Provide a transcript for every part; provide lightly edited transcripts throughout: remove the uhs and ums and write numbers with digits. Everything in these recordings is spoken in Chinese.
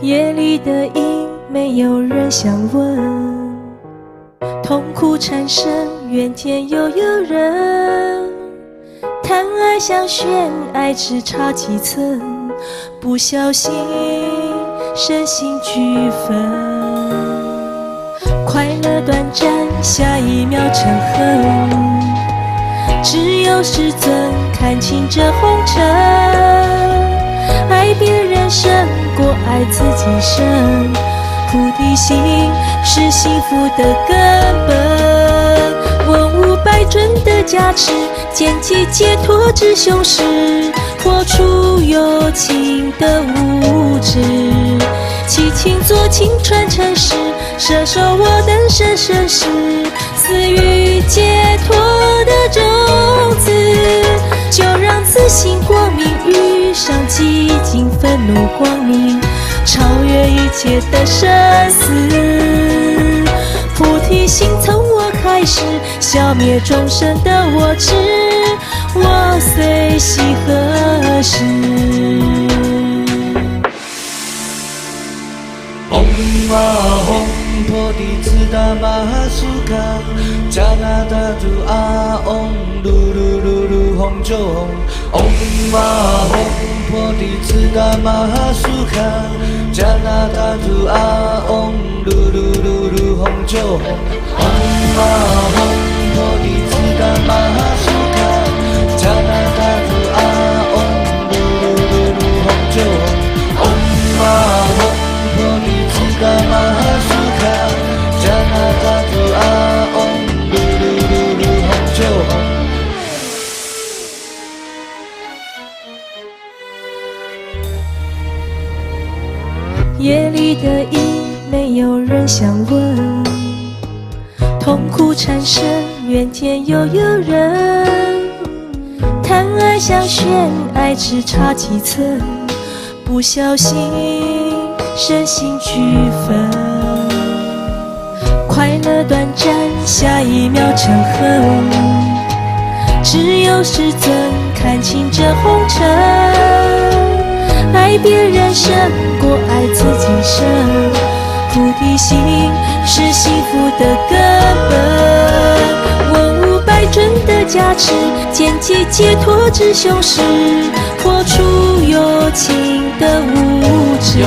夜里的鹰没有人想问，痛苦缠身，怨天又有人。贪爱像悬崖，只差几层，不小心身心俱焚。快乐短暂，下一秒成恨。只有师尊看清这红尘，爱别人胜过爱自己深，菩提心是幸福的根本。文武百尊的加持，剑气解脱至雄狮，破除有情的无知。七情作情传承世，摄受我等生生世，赐予解脱的种子。就让自信光明遇上寂静愤怒光明，超越一切的生死。菩提心从我开始，消灭众生的我执，我随喜何时。嗡嘛吽，菩提自达玛哈苏卡，迦那达嘟阿嗡，噜噜噜噜吽就吽。嗡嘛吽，菩提自达玛哈苏卡，迦那达嘟阿嗡，噜噜噜噜吽就吽。嗡嘛吽，菩提自达玛哈苏卡，迦那达嘟阿嗡，噜噜噜噜吽就吽。嗡嘛吽，菩提自达玛哈苏卡，迦那达嘟阿嗡，噜噜噜噜吽就吽。夜里的鹰没有人想问，痛苦缠身，怨天又有人。贪爱像悬崖，只差几层，不小心身心俱焚。快乐短暂，下一秒成恨。只有师尊看清这红尘，爱别人胜过爱自己深，菩提心是幸福的根本。文武百尊的加持，剑气解脱至雄狮，破除有情的无知。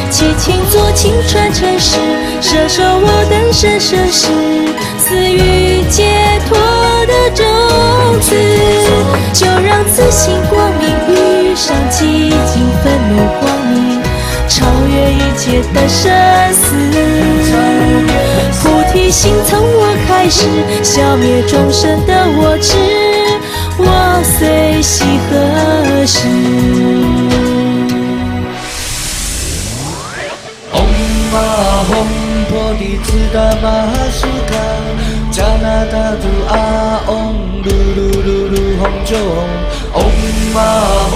七情作情传承世，摄受我等生生世，赐予解脱的种子。就让自信光明遇上寂静愤怒光明，超越一切的生死。菩提心从我开始，消灭众生的我执，我随喜何时。嗡嘛吽，菩提自达玛哈苏卡，迦那达嘟阿嗡，噜噜噜噜吽就吽。嗡嘛吽，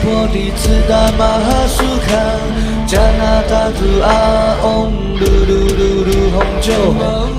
菩提自达玛哈苏卡，迦那达嘟阿嗡，噜噜噜噜吽就吽。